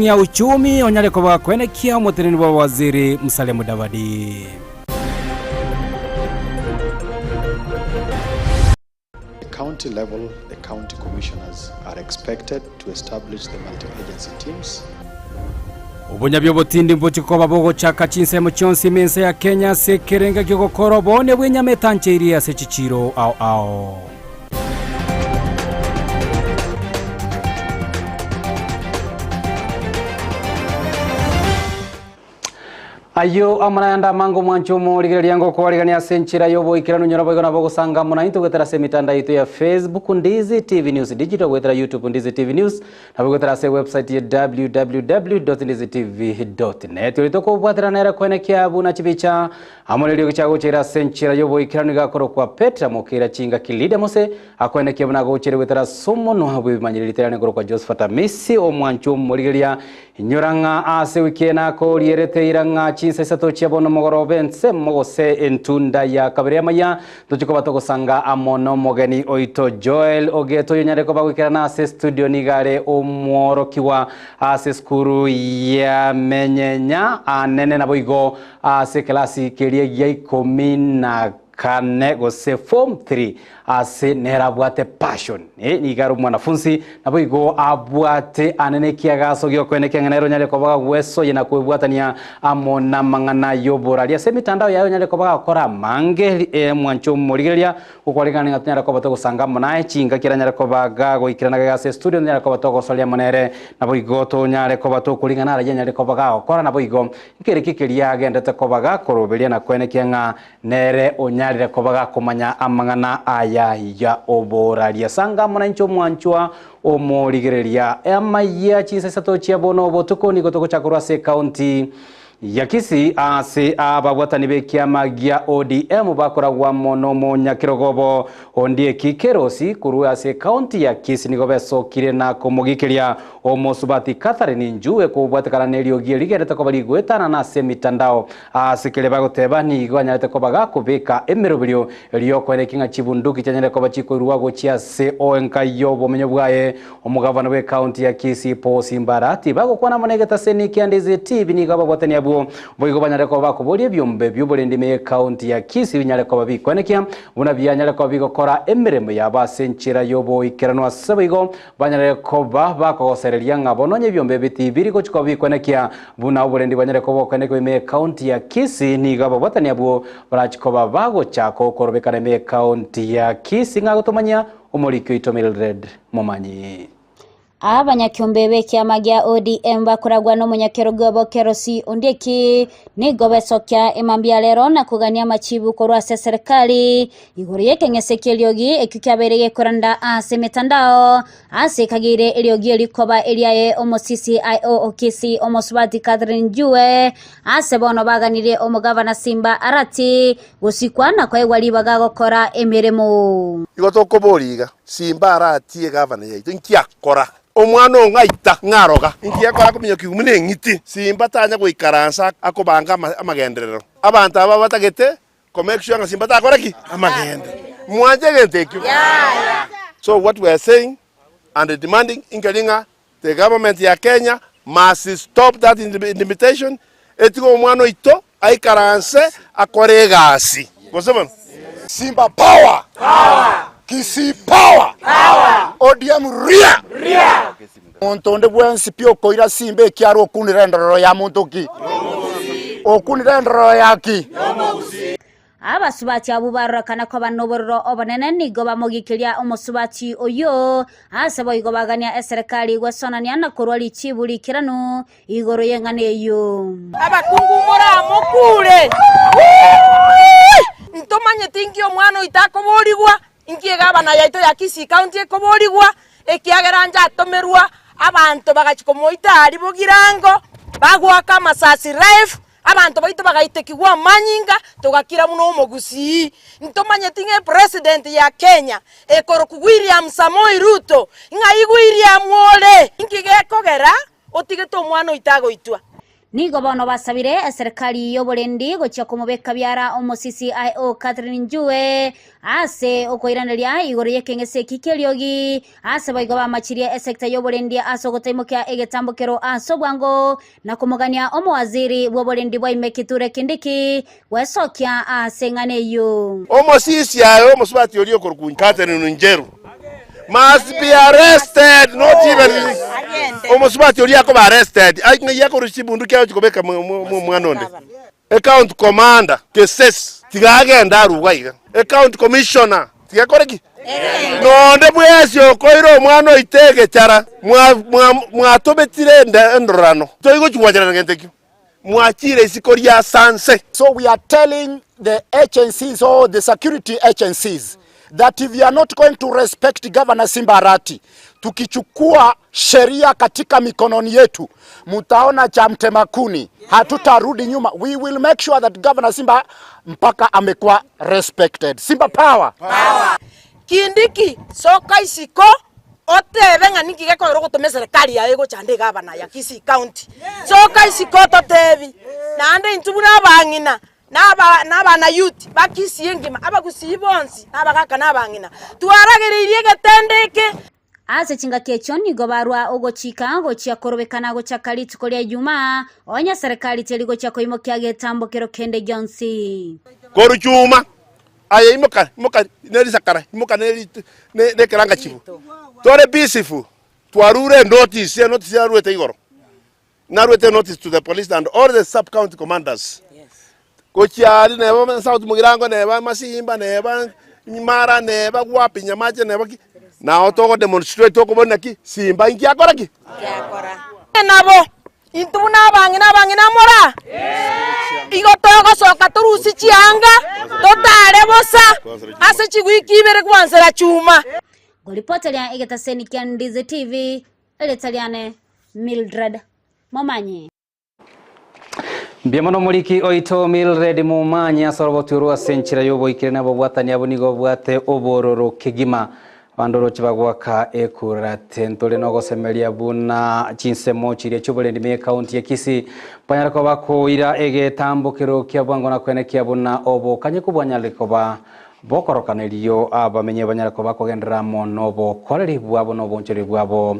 ya uchumi onyale kwa kwenekia mutirini wa waziri Musalia Mudavadi. County level, the county commissioners are expected to establish the multi-agency teams. Ubunyabyo butindi mbuchiko babogo chaka chinse mu cyonsi mense ya Kenya sekerenga gyogokoro bone bwenyametanche iriya sechichiro ao. Ayo amanayanda mango mwancho muligere lyango ko waligania senchira yobo ikirano nyora bogo nabo gusanga muna into gwetera se mitanda yitu ya Facebook Ndizi TV News digital gwetera YouTube Ndizi TV News nabo gwetera se website ya www.ndizitv.net ulitoko bwatera nera kwenekia buna chibicha amulelio gichago chira senchira yobo ikirano gakoro kwa Petra mukira chinga kilide mose akwenekia buna go chire gwetera somo no habu manyiriterane goro kwa Josephat Messi o mwancho muligeria nyoranga ase wikena ko lierete iranga chinse satochi abono mogorobense mogose entunda ya kabere maya tuchiko batoko sanga amono mogeni oito Joel Ogeto yonyare ko bagwikana ase studio nigare omworokiwa ase skuru ya menyenya anene naboigo ase klasi kerie ya 10 kane gose form 3 ase nerabwate passion nigaro mwanafunzi naboigo abwate anene kiagaso gyo kweneke nganero nyale ko baga weso yena kwebwatania amona mangana yobora lia semitandao yayo nyale ko baga kora mange mwancho murigeria ukwaligana ngatnyara ko batoko sanga mona chinga kiranyara ko baga goikirana gase studio nyale ko batoko solia monere naboigo to nyale ko batoko kulingana ara nyale ko baga kora naboigo ikirikikiri agendete ko baga korobelia na kweneke nga nere onyalire ko baga kumanya amangana aya ya oboraria sanga mwanancho mwanchwa omorigereria amaya chinsesato chiabono botuko ni gotoko chakurwa se county ya Kisii ase ababwatani bekiama gia ODM bakoragwa mono monya kirogobo ondie kikerosi kurua ase county ya Kisii nigobeso kirena komogikiria omosubati Catherine Njue kubwatekana nelio gierigete ko bali gwetana na se mitandao ase kile bagoteba ni gwanyate ko baga kubeka emerobrio elio kwerekinga chibunduki cyanyere ko bachiko ruwago chia se onka yobo menyo bwaye omugavana we county ya Kisii Paul Simbarati bagokwana monegeta seniki Ndizi TV ni gabagwatani abu boigo banyare ko bakubolie byombe byubolendime county ya Kisii binyare ko babikwenekia buna byanyare ko bigokora emiremo yabasenchira yobo ikerano asabigo banyare ko bakosereria ngabononye byombe biti biriko chiko bikwenekia buna ubolendi banyare ko bokweneke me county ya Kisii ni gabo batani abo barachiko bago chako korobekana me county ya Kisii ngagotomanya omorikyo itomelred momanyi abanyakyombe bekiama gia ODM bakoragwa no munyakerogobo kerosi ondeki nigobesokya emambia lero na kugania machibu korwa serikali iguriye kengese eliogi ekikyabereye koranda ase mitandao ase kagire eliogi likoba eliaye omosisi IO okisi omosubati Catherine Njue ase bono baganire omugavana Simba Arati gusikwana kwa egwali bagagokora emiremo igotokoboriga Simba Arati gavana yaitu nkiakora omwana ngaita ngaroga ingiye kora kuminyo kiumune ngiti Simba tanya goikaransa akobanga amagenderero abantu aba batagete connection nga Simba takora ki amagende mwanje gentekyo so what we are saying and demanding ingelinga the government ya Kenya must stop that intimidation etiko omwana ito aikaranse akoregasi gosema Simba power Kisii power ODM ria Montonde bwensi pio koira Simba kiaro okunira ndoro ya montoki okunira ndoro yaki abasubati abubarakana ko banoborro obonene nigo bamogikiria omosubati oyo asabo igo bagania serikali gwasonania na korwali chibuli kirano igoro yengane yo abakungumura mokule ntomanye tingio mwana itakoborigwa inkie gabana yaito ya Kisii county ekoborigwa ekiageranja atomerwa abantu bagachikomoita ali bogirango bagwaka masasi life abantu baito bagaitekigwa manyinga tugakira muno omogusi ntomanye tinge president ya Kenya ekoroku William Samoei Ruto ingaigwiria mwole ingigekogera otigeto mwana itago itwa nigo bono basabire serikali y'oburendi gocha kumubeka byara CCIO Catherine Njue ase okoiraneria igoro yekengese kikeliogi ase baigo bamachirie sector y'oburendi asogotaimukya egetambukero asobwango na kumugania waziri w'oburendi bwa Kiture Kindiki wesokya ase nganeyo CCIO musubati yori okorkunyi Catherine Njeru must be arrested, not even Omusubati yori yako arrested. Ai yako rushibundu kya chikobeka mwanonde. Account commander keses tigagenda ruwaiga. Account commissioner tigakoreki. Nonde bwesyo koiro mwana itege chara mwatobetire ndorano. Toigo chwajana ngentekyo. Mwachire isikoria sanse. So we are telling the agencies or the security agencies that if you are not going to respect Governor Simba Arati, tukichukua sheria katika mikononi yetu, mutaona cha mtemakuni, hatutarudi nyuma. We will make sure that Governor Simba mpaka amekuwa respected. Simba power. Kindiki soka isiko otebe ngani kigeko rogotome serikali ya ego chande Governor ya Kisii County. Soka isiko totebi nande intubuna bangina naba youth bakisi yengima abagusibonsi abagaka nabangina tuaragiririe getendeke ase chinga kechoni gobarwa ogochika gochia korobekana gochakali tukolia juma onya serikali teli gochia koimokya getambukero kende Jonsi koruchuma aye imoka neri sakara imoka neri ne keranga chibu tore peaceful tuarure notice arwete igoro narwete notice to the police and all the sub county commanders. Kochiari neba South Mugirango neba Masimba neba Mara neba wapi Nyamache neba na otoko demonstrate toko bona ki Simba inki akora ki nabo intuna bangina mora igotoko soka turusi chianga totare bosa ase chigwiki bere kwansera chuma golipotelia egetaseni kya Ndizi TV eletaliane Mildred Momanye Biamono muliki oito Mildred Momanye soroboturu asenchira yobo ikirena bobwatani abonigo bwate obororo kegima bandoro chibagwaka ekurate ntole no gosemelia buna chinsemo chire chubulendi me county ya Kisii panyarako bakoira egetambukiro kya bwango na kwenekia buna obo kanye kubwanyaleko ba bokorokanelio abamenye banyarako bakogendera mono bokoreri bwabo no boncheri bwabo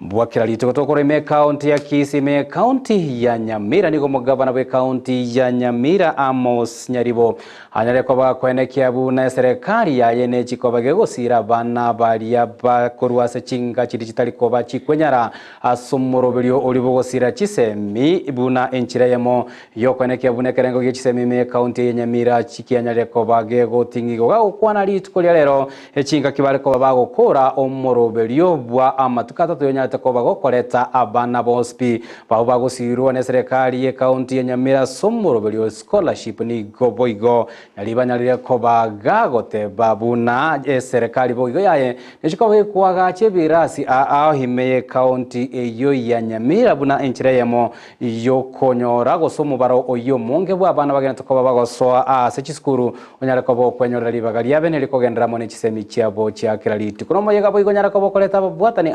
bwakira litokotokore me county ya Kisii me county ya Nyamira nigo mugabana we county ya Nyamira Amos Nyaribo anyare ko bakwenekia buna serikali ya yene chikobage gosira bana balia bakorwase chinga chiri chitali ko bachikwenyara asumurobelio olibo gosira chisemi buna enchira yemo yokwenekia buna kerengo gichisemi me county ya Nyamira chikianyare ko bage gotingigo gakwana litukolia lero echinga kibale ko bagokora omurobelio bwa amatukata toyonya takoba gokoreta abana bospi bagosirwa ne serikali ye county ya Nyamira somurobelio scholarship ni goboigo nyalibanyalire ko bagagote babuna serikali boigo yaye nishikobe kwaga chebirasi ahimeye county eyo ya Nyamira buna enchireyemo yokonyora gosomubaro oyo monge bwa abana bagenda takoba bagosoa sechiskuru onyale ko bokwenyora libagali abene likogendera mone chisemi chiabo chia kiraliti kuno moyega boigo nyara ko bokoleta bwatani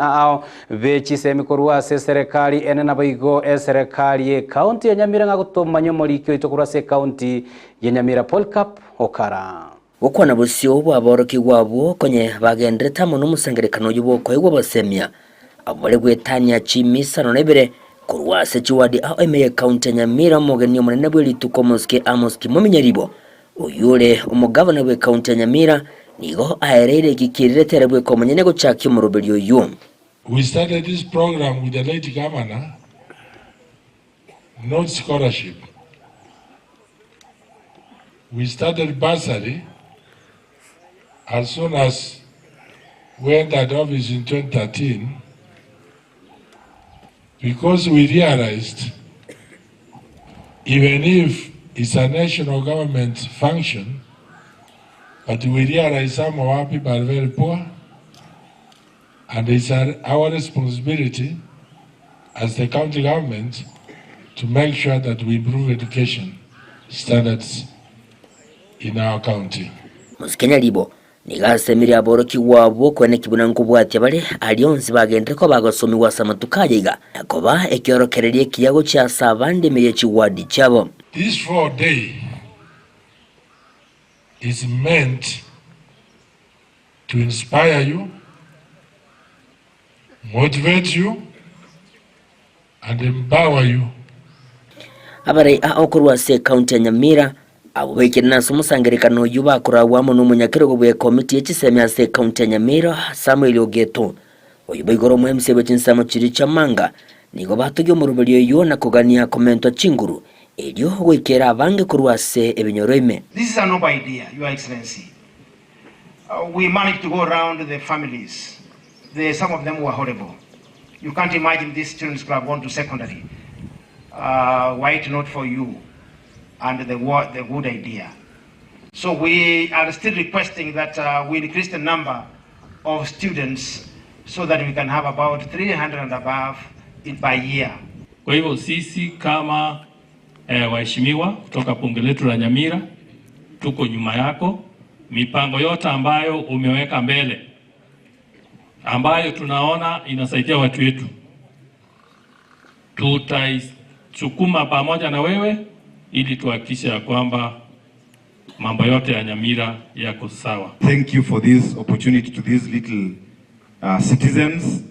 bechisemi korwa serikali enena boigo serikali ye county ya Nyamira ngagutomanyo molikyo itokurwa se county ya Nyamira Polkap Okara Wokwana busyo bwaboroki gwabo konye bagendreta muno musengerekano y'uboko y'gwo basemya abole gwetanya chimisa no nebere kurwa se chiwadi emeye county ya Nyamira mogeni munene bwelituko moske Amos Muminyaribo oyule umugabana we county ya Nyamira nigo aherere gikirire terebwe komenye nego chaki murobelyo yo. We started this program with the late governor, not scholarship. We started bursary as soon as we entered office in 2013 because we realized even if it's a national government function, but we realize some of our people are very poor. And it's our responsibility as the county government to make sure that we improve education standards in our county. Musikenya libo nigasemire aboroki wabo kwene kibuna nkubwatia bale alionzi bagendere ko bagosomiwa samatukayiga nakoba ekyorokererie kiyago kya sabande meye chiwadi chabo. This 4 day is meant to inspire you, motivate you, and empower you. Abare aokurwa se county ya Nyamira abo bekirina sumusangerekano yuba kurawamo n'umunyakirego bwe committee y'Kisemya se county ya Nyamira Samuel Ogeto oyo bigoro mu MC bw'insamo kiri chamanga nigo batugyo mu rubelyo yo na kugania komento chinguru elyo wekera abange kurwase ebinyoroime. This is a noble idea, Your Excellency. We managed to go around the families. Some of them were horrible. You can't imagine this children's club going to secondary. Why not for you? And the good idea. So we are still requesting that we increase the number of students so that we can have about 300 and above by year. Kwa hivyo sisi kama waheshimiwa kutoka bunge letu la Nyamira tuko nyuma yako. Mipango yote ambayo umeweka mbele ambayo tunaona inasaidia watu wetu tutaichukuma pamoja na wewe ili tuhakikishe ya kwamba mambo yote ya Nyamira yako sawa. Thank you for this opportunity to these little citizens.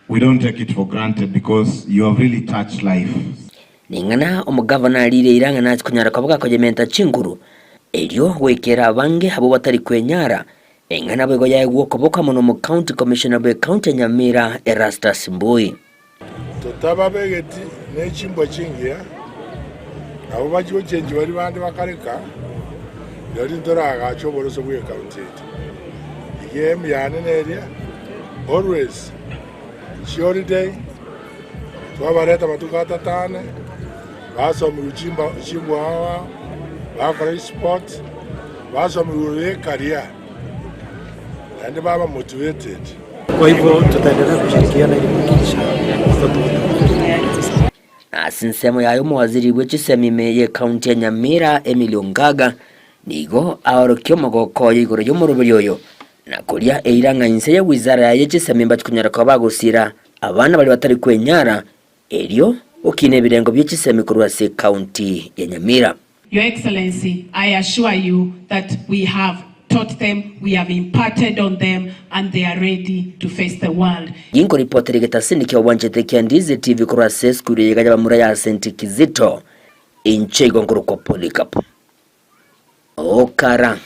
We don't take it for granted because you have really touched life. Ningana omugavana alire irangana kunyara kabuga kojementa chinguru elyo wekera abange abo batari kwenyara engana bwego yaye gwokoboka muno mu county commissioner bwe county Nyamira Erastus Mbui. Totaba begeti n'ekimbo kingia abo bajiwo chenji bali bandi bakareka yali ntoraga choboroso bwe county igem yana neria always surely day twabareta batukata tane baso mu chimbo hawa bakora sport baso mu career and baba motivated. Kwa hivyo tutaendelea kushirikiana ili kuhakikisha asinsemo yayo muwaziri w'Ekisemi ye county ya Nyamira Emilio Ngaga nigo aorokyo magoko yigoro yo murubiryoyo nakuria eiranga inse ya wizara ya Ekisemi mbachikunyara kwa bagusira abana bali batari kwenyara elyo okine birengo by'Ekisemi kurwa se county ya Nyamira. Your Excellency, I assure you that we have taught them, we have imparted on them, and they are ready to face the world. Yingo reporter getasini kia wanjete kia Ndizi TV kurwa se skuri yegaja bamura ya Senti Kizito inchego nguruko Polikapu Okara.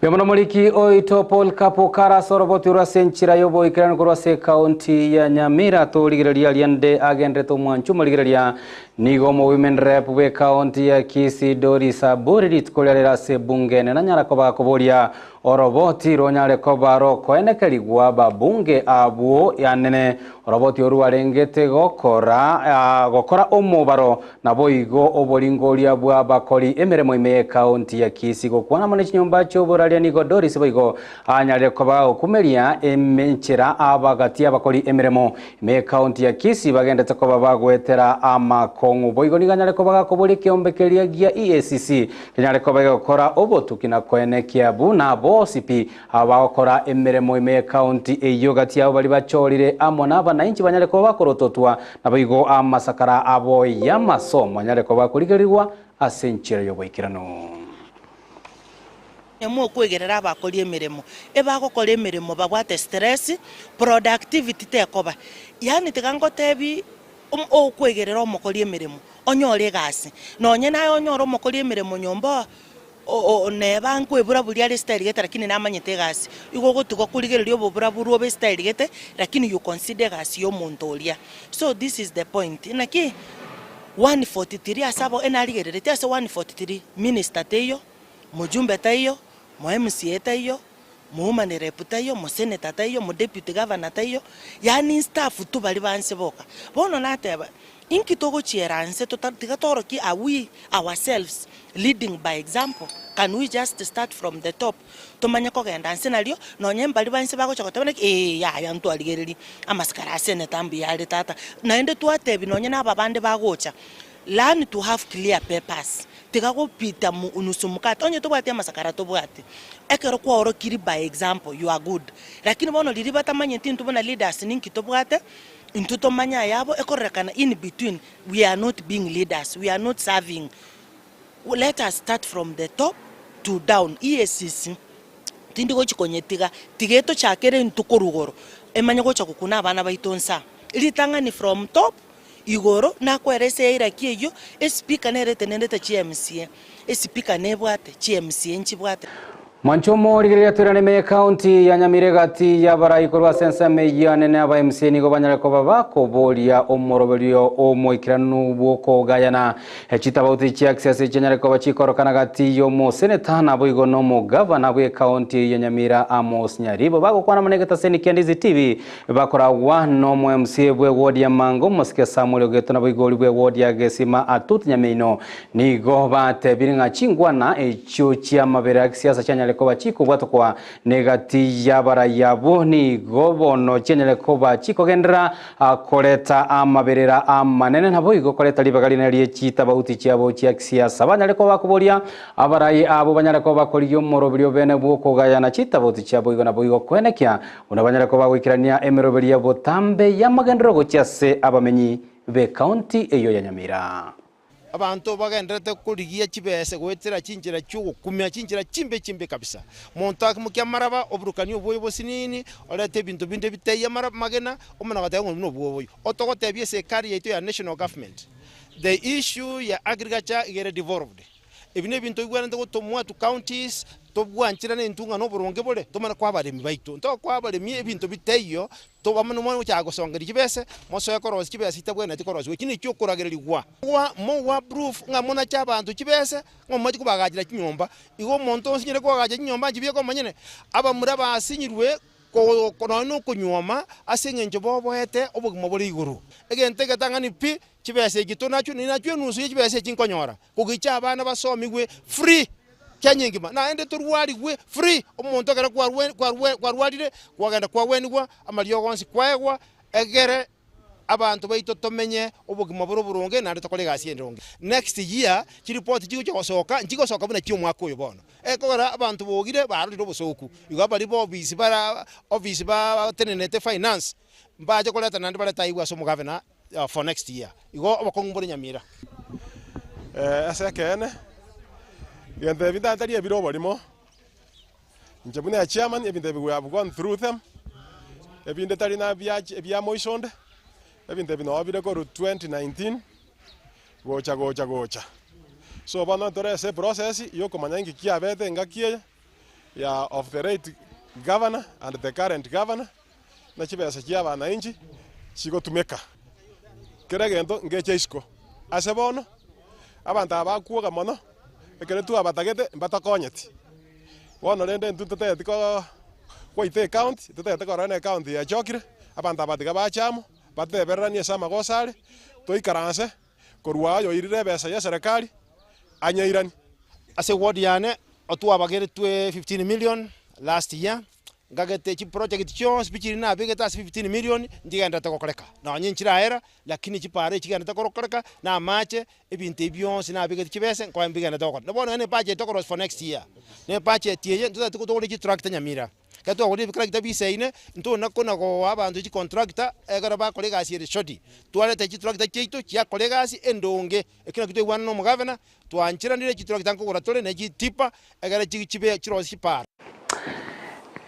Byamono muliki oito Polikapu Kara soroboti urasenchira yobo ikirano kurwa se county ya Nyamira to ligiralia liande agendre to mwanchu ligiralia nigo mo women rep we county ya Kisii Doris Aburi tkolera se bungene na nyara koba koboria oroboti ronyale koba roko enekeli gwaba bunge abuo yanene oroboti oruarengete gokora omubaro naboigo obolingolia bwa bakoli emeremo ime county ya Kisii gokwana mone chinyumba cyo boralia nigo Doris boigo anyale koba okumelia emenchera abagati abakoli emeremo ime county ya Kisii bagendete koba bagwetera amakongu boigo niganyale koba gakobole kiombekelia gia EACC nyale koba gokora obotukina kwenekia buna bosipi abakora emeremo ime county eyo gati abo bali bachorire amona abananchi banyale koba bakorototwa nabigo amasakara abo yamasomo nyale koba kurigerirwa asenchira yoboikirano Nyamo kwegerera abakoli emiremo ebagokora emiremo babwate stress productivity tekoba yani tigangotebi okwegerera omukoli emiremo onyore gasi nonye nayo onyora omukoli emiremo nyomba neba nkwebura buri ari style gete lakini namanyete gasi igo gotugo kurigererio bobura buru obe style gete lakini you consider gasi yo muntu oria. So this is the point naki 143 asabo enarigerere tese 143 minister teyo mujumbe teyo mo MCA teyo muhuman rep teyo mo senator teyo mo deputy governor teyo yani staff tu bali banse boka bono nateba inkitogo chieranse tigatoroki are we ourselves leading by example. Can we just start from the top tumanya kogenda nsenario nonye mbali banse bago chakotebane ya ntu aligereri amaskara senator mbi yali tata naende tuatebi nonye naba bande bagocha learn to have clear purpose tiga go pita mu unusumukata onye to bwate masakara to bwate ekero kwa oro kiri by example you are good lakini bono liri batamanye tintu bona leaders ninki to bwate intuto manya yabo ekorekana in between we are not being leaders, we are not serving. Let us start from the top to down. ESCC tindi go chikonyetiga tigeto chakere ntukorugoro emanya go chakukuna abana baitonsa litanga ni from top igoro na kwerese ira kiyo speaker nerete nendete CMC speaker nebwate CMC nchibwate Manchomo rigeria turane me county ya Nyamirega ya baraikorwa sensa me yanene aba MC nigo banyareko babako bolia omoroberio omoikiranu bwoko gayana chitaba chia access chenyareko bachikorokana gati yo mo senator na boigo no mo governor bwe county ya Nyamira Amos Nyaribo bako kwana manegeta seni Kendizi TV bakora no mo MC bwe ward ya Mango moske Samuel Ogeto na boigo bwe ward ya Gesima atut Nyamino nigo bate biringa chingwana echo chia mabere siasa chanya leko bachiko bwato kwa negati ya barayabo ni gobono chenye ko bachiko gendera koleta amaberera amanene nabo igo koleta libagari naliye chita bauti cyabo cyaksia sabanya leko bakuboria abarayi abo banyara ko bakoriyo morobiryo bene bwoko gayana chita bauti cyabo igo nabo igo kwenekya unabanyara ko bagwikirania emeroberia botambe yamagendero go cyase abamenyi be county eyo ya Nyamira abantu bagendete kurigiya kibese gwetera cinjira cyugo kumya cinjira chimbe kabisa montak mukyamara obrukani oboyo bosinini olete bintu binde biteye mara magena omana gatayo no boyo otogote biese kari yeto ya national government the issue ya agriculture igere developed ebine bintu igwana ngo tomwa to counties to bwanchira ne ntunga no buronge bole tomana kwa bare mibaito nto kwa bare mi ebintu biteyo to bamano mwana cyago songera kibese moso yakorozi kibese itabwena tikorozi kini cyo kuragererigwa wa proof ngamona cy'abantu kibese ngomaji kubagagira kinyomba igo monto osinyere kubagagira kinyomba ngibiye ko manyene aba muri abasinyirwe ko no kunyoma asengenje boboete obugimo buri iguru egente gatangani pi kibese gitonacho ni nacho nusu kibese kinkonyora kugicha abana basomigwe free kyanyingima na ende turwariwe free omuntu akara kwarwarire kwaganda kwawenigwa amaliyo gonsi kwaegwa egere abantu baito tomenye obugimo burunge na ndetokole gasi endonge next year kiripoti kigo soka buna kyo mwako uyu bono ekora abantu bogire baruriro busoku igaba ribo office ba tenenete finance mbaje koleta nandi baleta igwa so mugavana for next year igo abakongumbore Nyamira asekene yende bidantari ebiro barimo njabune ya chairman ebinde we have gone through them ebinde tari na bya moisonde ebinde bino abire ko 2019 gocha so bana tore ese process yo komanyangi kia bete ngakie ya of the right governor and the current governor na chibesa kia bana inji chigo tumeka keregendo ngeche isko asebono abantu abakuoga mono ekere tu abatagete mbatakonyeti wono rende ntutete tiko kwaite account tutete ko rane account ya chokire abantu abatiga bachamo bateberania sama gosale toikaranse korwayo irire besa ya serikali anyairani ase ward yane otu abagere 15 million last year ngagete chi project chyo spichiri na bigeta 15 million ndigenda takokoleka na nyinchira era lakini chipare chigenda takokoleka na mache ebinte ebyo sina bigeta chibese kwa mbigenda takokol no bono ne budget tokoros for next year ne budget tiye ntutatu kutokole chi tractor Nyamira kato akuri bikrakita biseine nto nakona ko abantu chi contractor egara ba kolega asire shoti tualete chi tractor cheito chia kolega asi endonge ekina kito wana no mugavana tuanchira ndire chi tractor nkogora tole ne chi tipa egara chi chibe chirosi par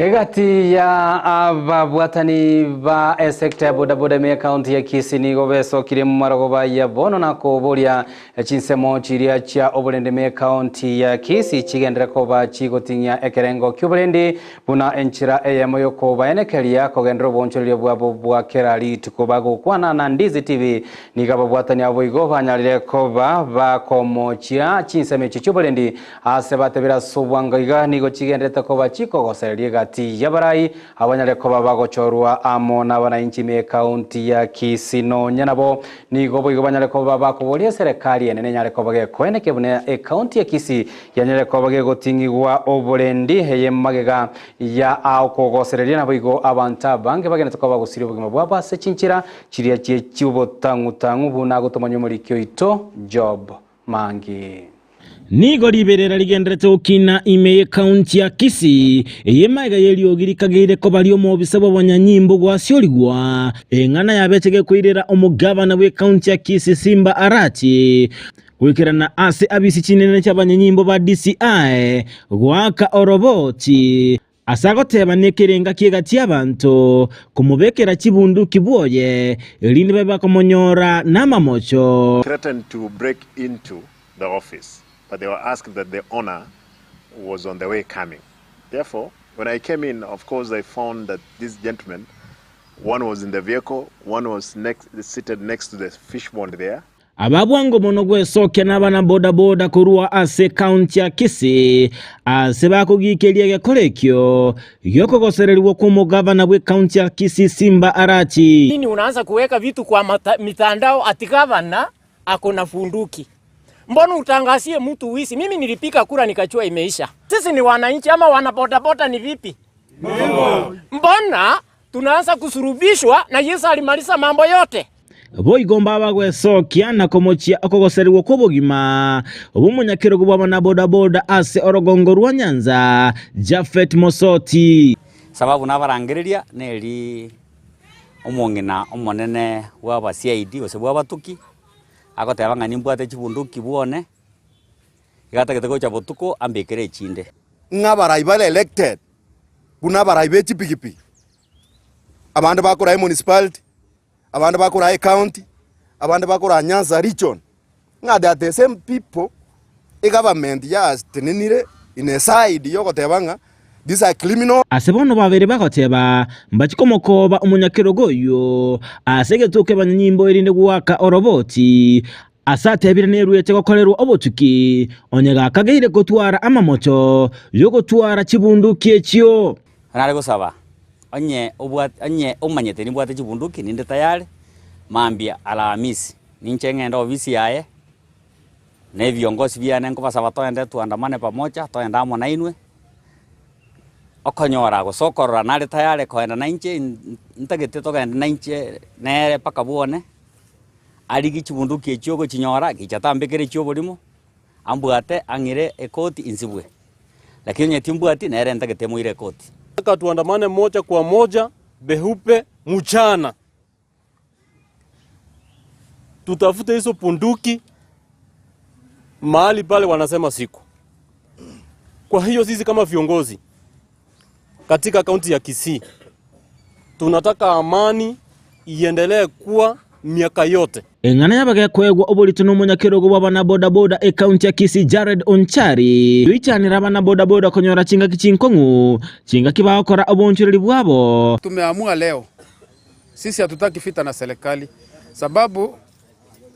egati ya ababwatani ba sekta ya bodaboda me county ya Kisii nigo beso kire mumaragoba ya bono na koboria chinsemo chiria cha obolende me county ya Kisii chigendera koba chigotinya ekerengo kyubolende buna enchira eyamoyo koba enekeria kogendero bonchorio bwabo bwa kerali tukobago kwana na Ndizi TV niga babwatani abo igo banyalire koba bakomochia chinsemo chichubolende asebatebera subwanga iga nigo chigendera koba chikogoseria yabarai abanyale ko babagochorwa amo na bananchi me county ya Kisii no nyanabo nigo boigo banyale ko babakuboria serikali enene nyale ko bage kweneke bune county ya Kisii yanyale ko bage gotingigwa oborendi heye magega ya akogosereria na boigo abanta bange bagene ko bagusiri bugima bwaba se chinchira chiria cyubo tangu buna gutomanyo muri kyo ito job mangi nigo riberera rigendrete ukina ime county ya Kisii yemaiga yeliogirikagire ko bali omobisa b'abanyanyimbo gwasiorigwa engana yabechege kwirira omugabana we county ya Kisii Simba Arati gwikirana ase abisi kinene cy'abanyanyimbo ba DCI gwaka oroboti asagoteba nekerenga kiegati abantu kumubekera kibunduki bwoye elindi babakomonyora n'amamocho threatened to break into the office, but they were asked that the owner was on the way coming. Therefore, when I came in, of course, I found that these gentlemen, one was in the vehicle, one was seated next to the fish pond there. Ababwango mono gwesoke n'abana boda boda kurua ase county ya Kisii ase bakugikeliege kolekyo yokogosererwa ku mugabana we county ya Kisii Simba Arati. Nini unaanza kuweka vitu kwa mitandao ati gavana akona funduki? Mbona utangazie mtu wisi? Mimi nilipika kura nikachua imeisha. Sisi ni wananchi ama wanabodaboda ni vipi? Mbona tunaanza kusurubishwa na Yesu alimaliza mambo yote? Boigomba bagwesokia na komochia okogosererwa ko bugima obumunyakiro bw'abana boda boda ase orogongo rwa Nyanza Jafet Mosoti sababu nabarangiriria neri omongina omonene waba CID ose bwabatuki agoteba ngani mbwate kibunduki bwone igata gitego cha botuko ambekere chinde ng'abarai bale elected kuna barai beti pikipi abandi bakora municipality abandi bakora county abandi bakora Nyanza region ngada the same people a government yas tenenire in a side yogotebanga these are criminal. Asebono babere bagoteba mbachikomokoba umunyakiro goyo asegetuke banyimbo irinde gwaka oroboti asatebire neruyete gokorerwa obotuki onyega kageire gotwara amamocho yogotwara kibunduki ekyo nare gusaba onye umanyete ni bwate kibunduki ninde tayari mambia Alhamisi ninche ngenda ofisi yae ne viongozi biane ngo basaba toende tuandamane pamoja toenda amo na inwe okonyora gusokorora nari tayari koenda na inche ntagete togenda na inche nere paka buone arigi kibunduki ekyo go kinyora gichatambekere kyo bolimo ambwate angire ekoti insibwe lakini nyetimbwati nere ntagete muire ekoti tuandamane moja kwa moja behupe mchana tutafute hizo punduki mahali pale wanasema siku. Kwa hiyo sisi kama viongozi katika kaunti ya Kisii tunataka amani iendelee kuwa miaka yote. Engana yabaga kwegwa obolito n'umunyakiro gw'abana boda boda e county ya Kisii Jared Onchari yichanira abana boda boda konyora chinga kichinkongu chinga kibakora obonchiriri bwabo. Tumeamua leo sisi hatutaki vita na serikali sababu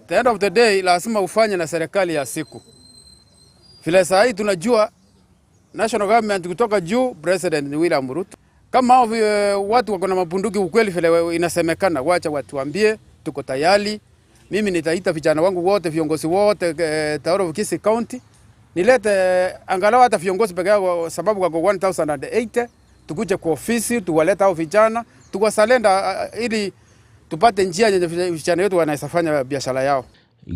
the end of the day lazima ufanye na serikali ya siku. Vile saa hii tunajua national government kutoka juu President William Ruto kama watu wako na mabunduki ukweli vile inasemekana, wacha watuambie, tuko tayari. Mimi nitaita vijana wangu wote, viongozi wote Tauro Kisii County, nilete angalau hata viongozi peke yao sababu wako 1080, tukuje kwa ofisi tuwaleta hao vijana tuwasalenda ili tupate njia yenye vijana wetu wanaweza fanya biashara yao.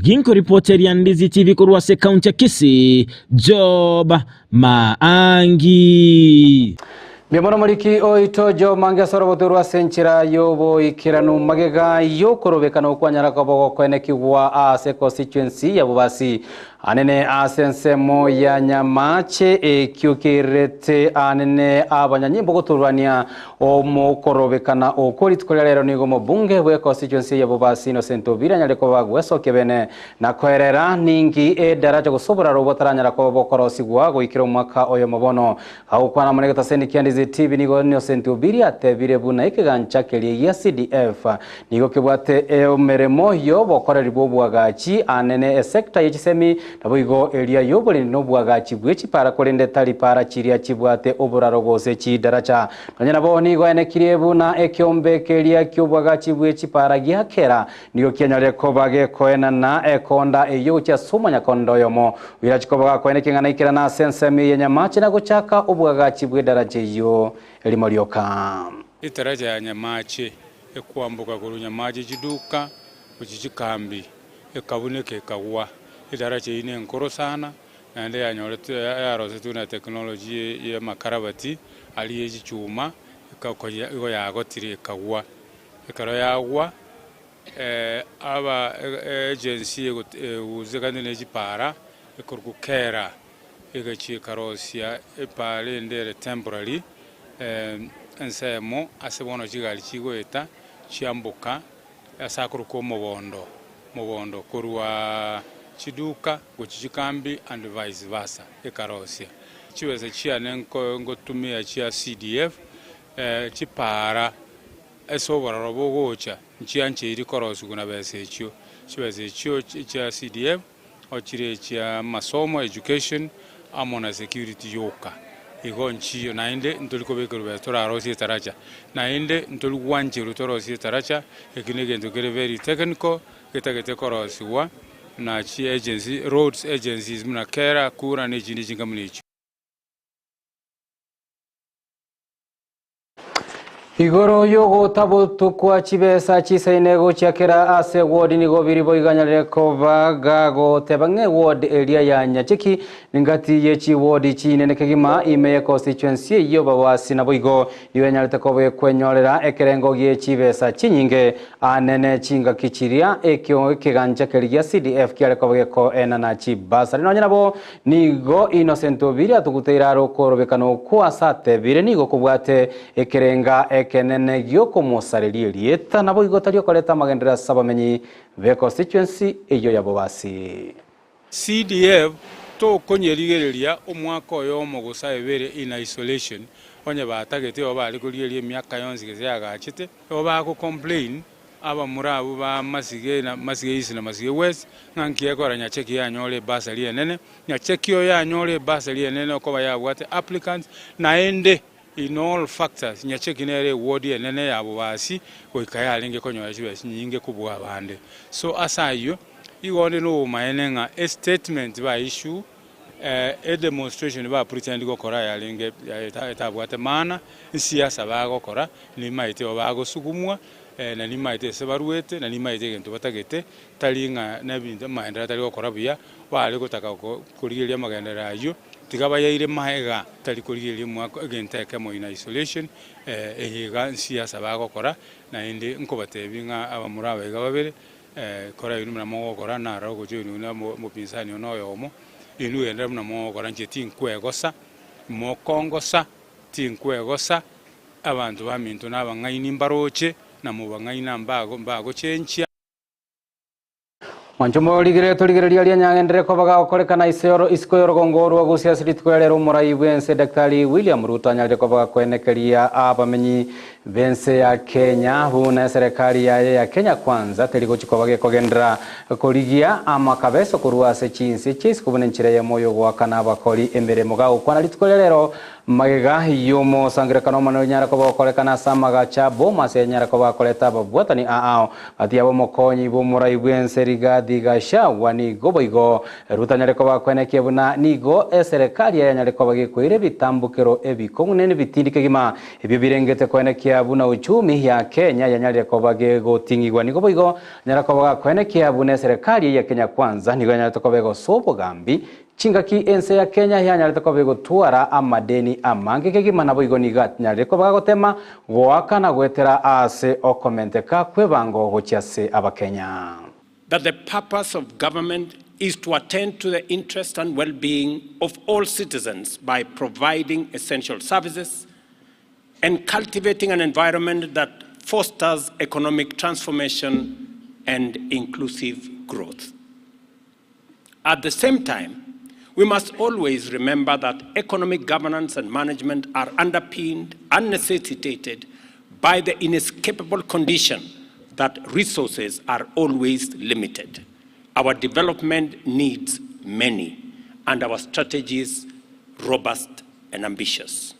Ginko reporter ya Ndizi TV kurwase county ya Kisii Job Maangi. Miamono muliki oito jo mange soroboturwa senchira yobo ikiranu magega yokorobekana okwanyara kobogo kwenekigwa ase constituency ya Bubasi anene asensemo ya Nyamache ekyukirete anene abanyanyimbo goturwania omukorobekana okoritkolera lero nigo mubunge bwe constituency ya Bubasi Innocent Obira nyareko bagweso kebene na kwerera ningi edaraja gusobora robotaranyara kobo korosigwa goikira mwaka oyo mubono ahukwana munegeta sendikiandi TV nigo Innocent Obira atebire buna ikigancha keri ya CDF nigo kibwate omeremo yo bokoreri bobwagachi anene sector y'ikisemi nabuigo area yobole no bwagachi bwechi para kolende tali para chiria chibwate oburaro gose chidaracha kanyana bo nigo enekire buna ekyombe keria kyobwagachi bwechi para giakera nigo kyanyare kobage koena na ekonda eyo cha sumanya kondoyomo wirachikobaga koenekingana ikira na sensemi ya Nyamache na guchaka obwagachi bwedaraje yo elimorioka itaraja ya Nyamache ekwambuka ku Nyamache chiduka kuchichikambi ekabuneke kagwa idaraja ine nkoro sana ande yarose tuna technology ya makarabati ali ejichuma ko yagotire kagwa ikaro yagwa aba agency uzegane nejipara ikurukera igachi karosia ipale ndere temporary ensemo asebono jigali chigoeta chiambuka asakuruko mobondo kurwa chiduka guchikambi and vice versa ikarosia chiweze chia nenko ngotumia chia CDF chipara esobora robogocha nchianche iri korosu kuna besecho chiweze chio chia CDF ochire chia masomo education amona security yoka igonchi nainde ntolikobekero betora arosi taracha nainde ntolugwanje rutorosi taracha ekinege ntokere very technical ketagete korosi wa na chi agency roads agencies muna kera kura ne jini jingamnicho igoro yogo tabutukwa chibesa chisainego chiakera ase ward nigo biribo iganyalire kobaga gotebang'e ward area ya Nyacheki ningati yechi ward chinene kegima ime constituency iyo babasi na boigo iwenyalite kobe kwenyorera ekerengo gie chibesa chinyinge anene chinga kichiria ekyo kiganja keria CDF kiare kobe ko enana chibasa rino nabo nigo Innocent Obiri atuguteira rokorobekano kwa sate bire nigo kubwate ekerenga kenene gyoko mosareri rieta nabo igotario koleta magendera sabamenyi ve constituency iyo yabo basi CDF to konyerigereria omwaka oyo omogosa ebere in isolation onye batagete obali kurigeria myaka yonzi gezagachite oba ko complain aba murabu ba masige isi na masige west ngankie kora Nyacheki yanyole basari enene Nyacheki yo yanyole basari enene ko bayabwate applicants naende in all factors Nyacheki nere ward enene yabo basi oikaya linge konyoya chibesi nyinge kubwa abande so asayo igonde no maenenga a statement ba issue a demonstration ba pretend go kora ya linge etabwate mana siasa bago kora ni maite bago sugumwa na ni maite sebaruete na ni maite gento batagete talinga na binda maendera tali go kora buya bali gutaka kurigeria magendera ayo tigaba yaire mahega tali kurigeria mwako agenta kemo in isolation ehiga siasa bago kora na indi nkobatebinga abamurabe gababere kora yinu na mo kora na rogo jinu na mo pinsani ono yomo inu yenda na mo kora njeti nkwegosa mo kongosa tinkwegosa abantu bamintu nabangaini mbaroche na mu bangaina mbago chenchia Manchumo ligire toligereria lia nyangendere ko baga okorekana isiko yorogongoro gusia sritwerero murai bwense Daktari William Ruto anyalire ko baga kwenekeria abamenyi bense ya Kenya huna serikali ya Kenya kwanza teliko chikobage kogendera koligia amakabeso kuruase chinsi chisi kubonenchire ya moyo gwakana bakoli embere mugao kwana litwerero magega yomo sangirekano mano nyara ko bakorekana samaga cha boma se nyara ko bakoleta babwatani aao atiabo mokonyi bo murai bwense Rigathi Gachagua ni goboigo rutanyare ko bakwenekie buna nigo serikali ya nyare ko bagikwire bitambukero ebikongunene bitindike gima ebyo birengete kwenekia buna uchumi ya Kenya yanyare ko bagegotingigwa ni goboigo nyara ko bakwenekia buna serikali ya Kenya kwanza nigo nyare ko bego sopo gambi chingaki ense ya Kenya yanyare ko bego tuara amadeni amange kegima nabo igo nigat nyare ko bagotema gwakana gwetera ase okomenteka kwebango gochiase abakenya. That the purpose of government is to attend to the interest and well-being of all citizens by providing essential services and cultivating an environment that fosters economic transformation and inclusive growth. At the same time, we must always remember that economic governance and management are underpinned and necessitated by the inescapable condition that resources are always limited. Our development needs many, and our strategies robust and ambitious.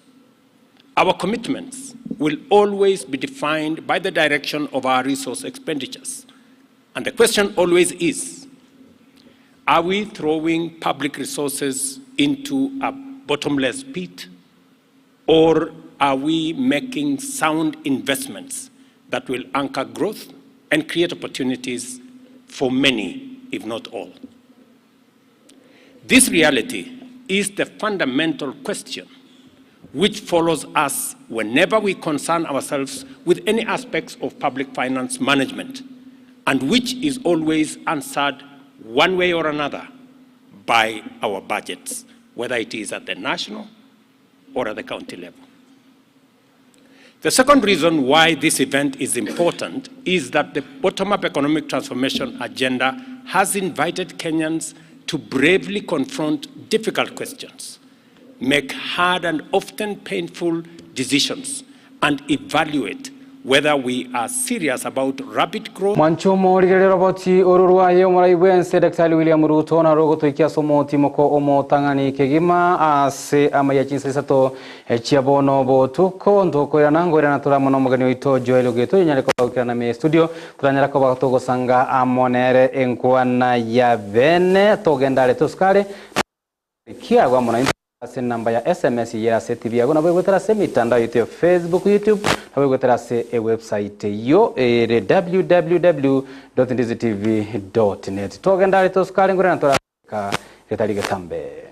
Our commitments will always be defined by the direction of our resource expenditures. And the question always is, are we throwing public resources into a bottomless pit, or are we making sound investments that will anchor growth and create opportunities for many, if not all? This reality is the fundamental question which follows us whenever we concern ourselves with any aspects of public finance management, and which is always answered one way or another by our budgets, whether it is at the national or at the county level. The second reason why this event is important is that the bottom-up economic transformation agenda has invited Kenyans to bravely confront difficult questions, make hard and often painful decisions, and evaluate whether we are serious about rapid growth. Manchomo rigere roboti orurwa ye morai wense Dr. William Ruto na rogo toikia somo timoko omo tangani kegima ase amayachinsa sato chiabono botuko ndoko ya nango ya natura mono mugani oito Joel Ogeto nyale kwa ukirana me studio turanyala kwa togo sanga amonere enkwana ya bene togendale toskare kia kwa mona ase namba ya SMS ya STV agona bwe gutara se mitandao yote Facebook, YouTube na bwe gutara se website yo www.ndizitv.net togendale toskale ngora natora ka retaliga tambe.